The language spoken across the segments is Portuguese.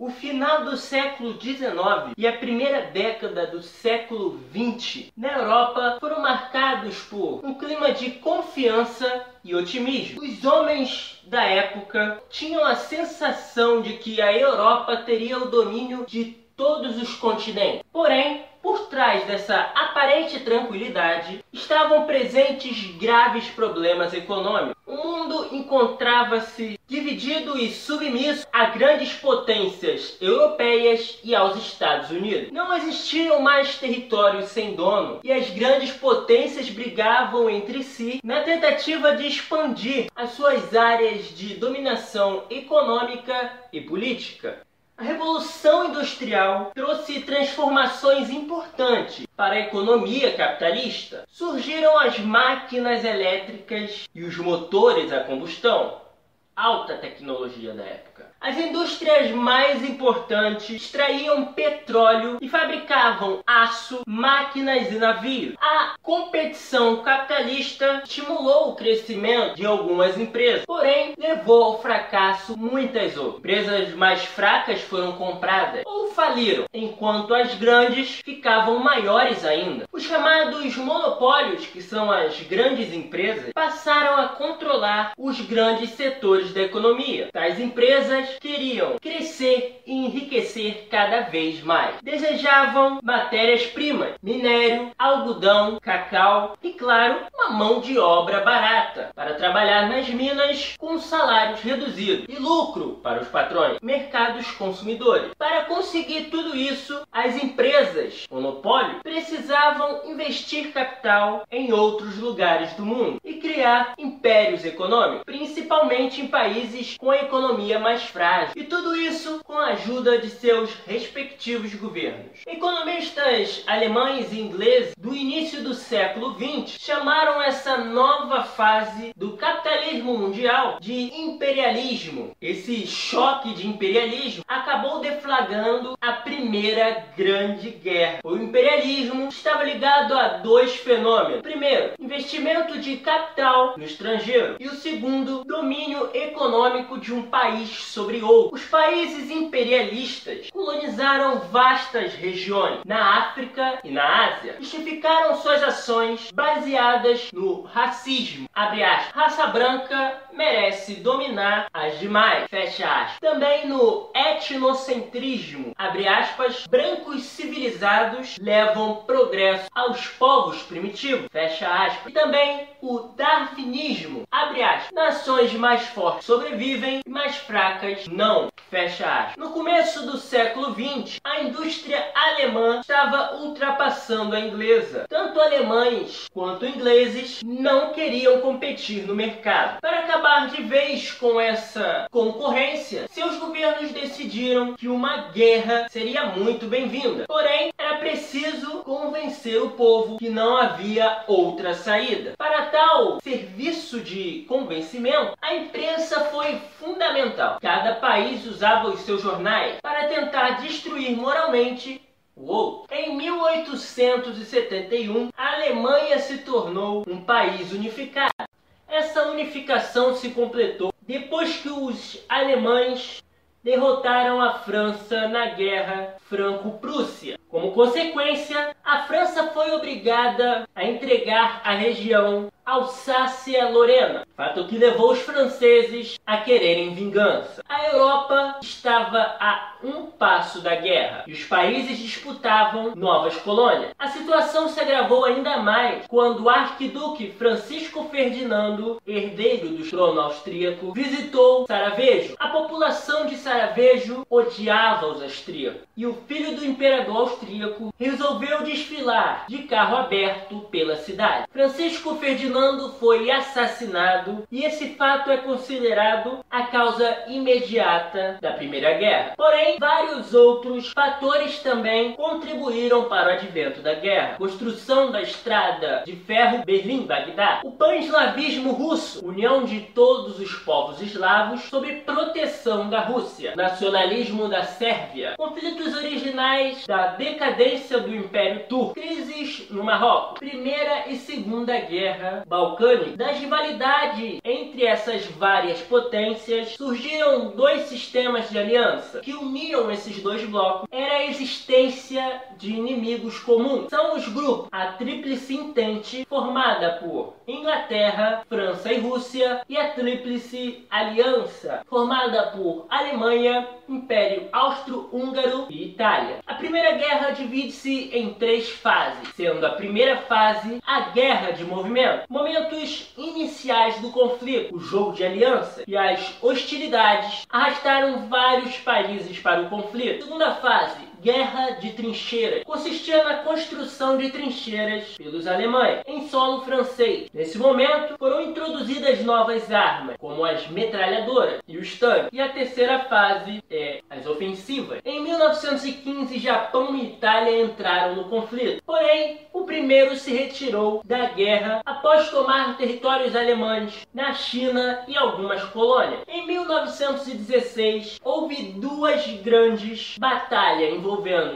O final do século XIX e a primeira década do século XX na Europa foram marcados por um clima de confiança e otimismo. Os homens da época tinham a sensação de que a Europa teria o domínio de todos os continentes. Porém, por trás dessa aparente tranquilidade, estavam presentes graves problemas econômicos. O mundo encontrava-se dividido e submisso a grandes potências europeias e aos Estados Unidos. Não existiam mais territórios sem dono, e as grandes potências brigavam entre si na tentativa de expandir as suas áreas de dominação econômica e política. A Revolução Industrial trouxe transformações importantes para a economia capitalista. Surgiram as máquinas elétricas e os motores a combustão, alta tecnologia da época. As indústrias mais importantes extraíam petróleo e fabricavam aço, máquinas e navios. A competição capitalista estimulou o crescimento de algumas empresas, porém levou ao fracasso muitas outras. Empresas mais fracas foram compradas ou faliram, enquanto as grandes ficavam maiores ainda. Os chamados monopólios, que são as grandes empresas, passaram a controlar os grandes setores da economia. Tais empresas queriam crescer e enriquecer cada vez mais. Desejavam matérias-primas, minério, algodão, cacau e, claro, uma mão de obra barata para trabalhar nas minas com salários reduzidos e lucro para os patrões, mercados consumidores. Para conseguir tudo isso, as empresas monopólio precisavam investir capital em outros lugares do mundo e criar impérios econômicos, principalmente em países com a economia mais frágil, e tudo isso com a ajuda de seus respectivos governos. Economistas alemães e ingleses do início do século XX chamaram essa nova fase do capitalismo mundial de imperialismo. Esse choque de imperialismo acabou deflagrando a Primeira Grande Guerra. O imperialismo estava ligado a dois fenômenos. Primeiro, investimento de capital no estrangeiro, e o segundo, domínio econômico de um país sobre outro. Os países imperialistas colonizaram vastas regiões na África e na Ásia. Justificaram suas ações baseadas no racismo. Abre aspas, raça branca merece dominar as demais. Fecha aspas. Também no etnocentrismo. Abre aspas, brancos civilizados levam progresso aos povos primitivos. Fecha aspas. E também o darwinismo. Abre aspas, nações mais fortes sobrevivem e mais fracas não. Fecha aspas. No começo do século XX, a indústria alemã estava ultrapassando a inglesa. Tanto alemães quanto ingleses não queriam competir no mercado. Para acabar de vez com essa concorrência, seus governos decidiram que uma guerra seria muito bem-vinda. Porém, era preciso convencer o povo que não havia outra saída. Para tal serviço de convencimento, a imprensa foi fundamental. Cada país usava os seus jornais para tentar destruir moralmente o outro. Em 1871, a Alemanha se tornou um país unificado. Essa unificação se completou depois que os alemães derrotaram a França na Guerra Franco-Prússia. Como consequência, a França foi obrigada a entregar a região Alsácia-Lorena, fato que levou os franceses a quererem vingança. A Europa estava a um passo da guerra e os países disputavam novas colônias. A situação se agravou ainda mais quando o arquiduque Francisco Ferdinando, herdeiro do trono austríaco, visitou Sarajevo. A população de Sarajevo odiava os austríacos e o filho do imperador austríaco resolveu desfilar de carro aberto pela cidade. Francisco Ferdinando foi assassinado e esse fato é considerado a causa imediata da Primeira Guerra. Porém, vários outros fatores também contribuíram para o advento da guerra. Construção da estrada de ferro Berlim-Bagdá, o pan-eslavismo russo, união de todos os povos eslavos sob proteção da Rússia, nacionalismo da Sérvia, conflitos originais da decadência do Império Turco, crises no Marrocos, Primeira e Segunda Guerra Balcânica. Das rivalidades entre essas várias potências, surgiram dois sistemas de aliança que uniam esses dois blocos. Era a existência de inimigos comuns. São os grupos, a Tríplice Entente, formada por Inglaterra, França e Rússia, e a Tríplice Aliança, formada por Alemanha, Império Austro-Húngaro e Itália. A Primeira Guerra divide-se em três fases, sendo a primeira fase a Guerra de Movimento, momentos iniciais do conflito, o jogo de aliança e as hostilidades arrastaram vários países para o conflito. Segunda fase, Guerra de Trincheiras, consistia na construção de trincheiras pelos alemães em solo francês. Nesse momento, foram introduzidas novas armas, como as metralhadoras e os tanques. E a terceira fase é as ofensivas. Em 1915, Japão e Itália entraram no conflito. Porém, o primeiro se retirou da guerra após tomar territórios alemães na China e algumas colônias. Em 1916, houve duas grandes batalhas envolvendo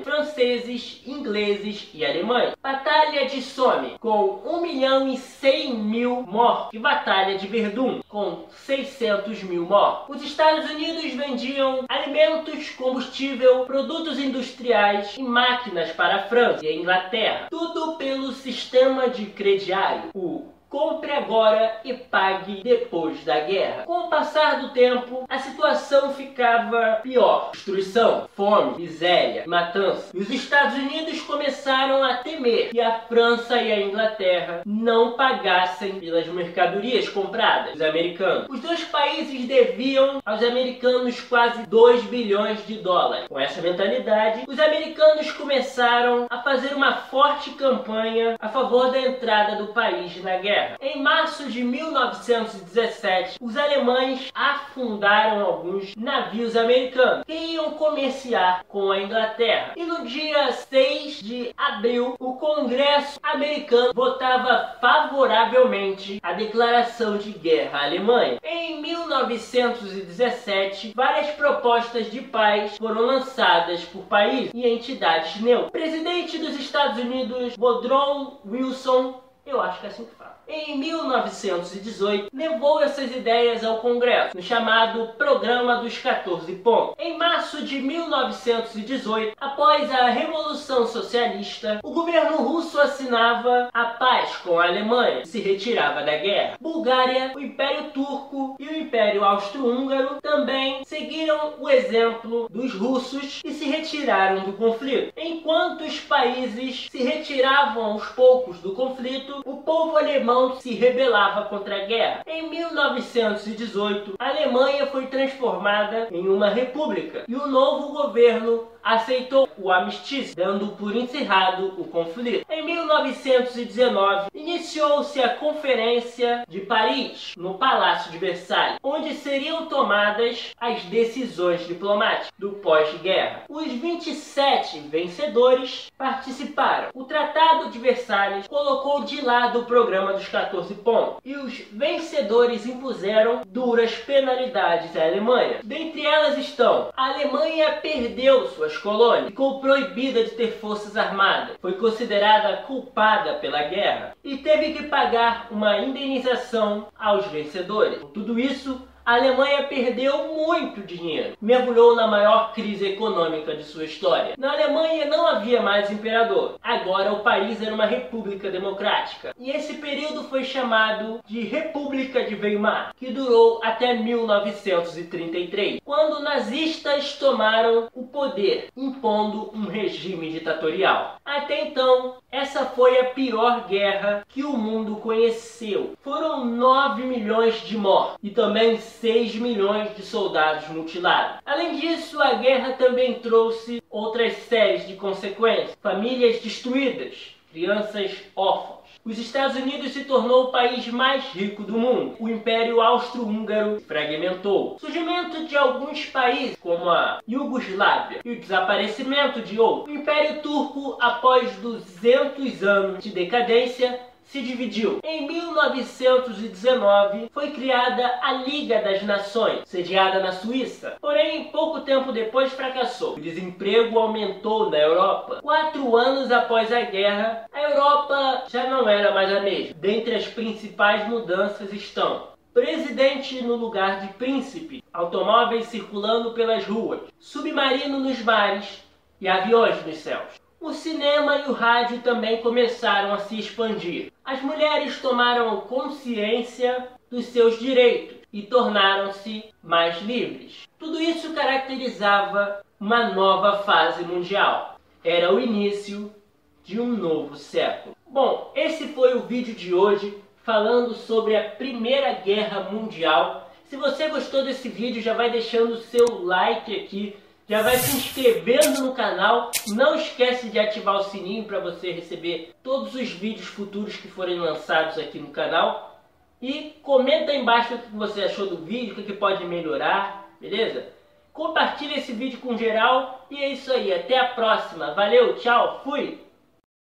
franceses, ingleses e alemães. Batalha de Somme, com 1.100.000 mortos, e Batalha de Verdun, com 600.000 mortos. Os Estados Unidos vendiam alimentos, combustível, produtos industriais e máquinas para a França e a Inglaterra. Tudo pelo sistema de crediário, o compre agora e pague depois da guerra. Com o passar do tempo, a situação ficava pior. Destruição, fome, miséria, matança. E os Estados Unidos começaram a temer que a França e a Inglaterra não pagassem pelas mercadorias compradas dos americanos. Os dois países deviam aos americanos quase 2 bilhões de dólares. Com essa mentalidade, os americanos começaram a fazer uma forte campanha a favor da entrada do país na guerra. Em março de 1917, os alemães afundaram alguns navios americanos que iam comerciar com a Inglaterra. E no dia 6 de abril, o Congresso americano votava favoravelmente a declaração de guerra à Alemanha. Em 1917, várias propostas de paz foram lançadas por países e entidades neutras. O presidente dos Estados Unidos, Woodrow Wilson, eu acho que é assim que fala, em 1918, levou essas ideias ao Congresso, no chamado Programa dos 14 Pontos. Em março de 1918, após a Revolução Socialista, o governo russo assinava a paz com a Alemanha e se retirava da guerra. Bulgária, o Império Turco e o Império Austro-Húngaro também seguiram o exemplo dos russos e se retiraram do conflito. Enquanto os países se retiravam aos poucos do conflito, o povo alemão se rebelava contra a guerra. Em 1918, a Alemanha foi transformada em uma república e o novo governo aceitou o armistício, dando por encerrado o conflito. Em 1919, iniciou-se a Conferência de Paris, no Palácio de Versalhes, onde seriam tomadas as decisões diplomáticas do pós-guerra. Os 27 vencedores participaram. O Tratado de Versalhes colocou de lado o programa dos 14 pontos e os vencedores impuseram duras penalidades à Alemanha. Dentre elas estão: a Alemanha perdeu suas colônias, ficou proibida de ter forças armadas, foi considerada culpada pela guerra e teve que pagar uma indenização aos vencedores. Por tudo isso, a Alemanha perdeu muito dinheiro, mergulhou na maior crise econômica de sua história. Na Alemanha não havia mais imperador, agora o país era uma república democrática. E esse período foi chamado de República de Weimar, que durou até 1933, quando nazistas tomaram o poder, impondo um regime ditatorial. Até então, essa foi a pior guerra que o mundo conheceu. Foram 9 milhões de mortos e também 6 milhões de soldados mutilados. Além disso, a guerra também trouxe outras séries de consequências. Famílias destruídas, crianças órfãs. Os Estados Unidos se tornou o país mais rico do mundo. O Império Austro-Húngaro se fragmentou. O surgimento de alguns países, como a Iugoslávia, e o desaparecimento de outros. O Império Turco, após 200 anos de decadência, se dividiu. Em 1919 foi criada a Liga das Nações, sediada na Suíça. Porém, pouco tempo depois fracassou. O desemprego aumentou na Europa. 4 anos após a guerra, a Europa já não era mais a mesma. Dentre as principais mudanças estão: presidente no lugar de príncipe, automóveis circulando pelas ruas, submarino nos mares e aviões nos céus. O cinema e o rádio também começaram a se expandir. As mulheres tomaram consciência dos seus direitos e tornaram-se mais livres. Tudo isso caracterizava uma nova fase mundial. Era o início de um novo século. Bom, esse foi o vídeo de hoje falando sobre a Primeira Guerra Mundial. Se você gostou desse vídeo, já vai deixando o seu like aqui, já vai se inscrevendo no canal. Não esquece de ativar o sininho para você receber todos os vídeos futuros que forem lançados aqui no canal. E comenta aí embaixo o que você achou do vídeo, o que pode melhorar, beleza? Compartilha esse vídeo com geral e é isso aí. Até a próxima. Valeu, tchau, fui!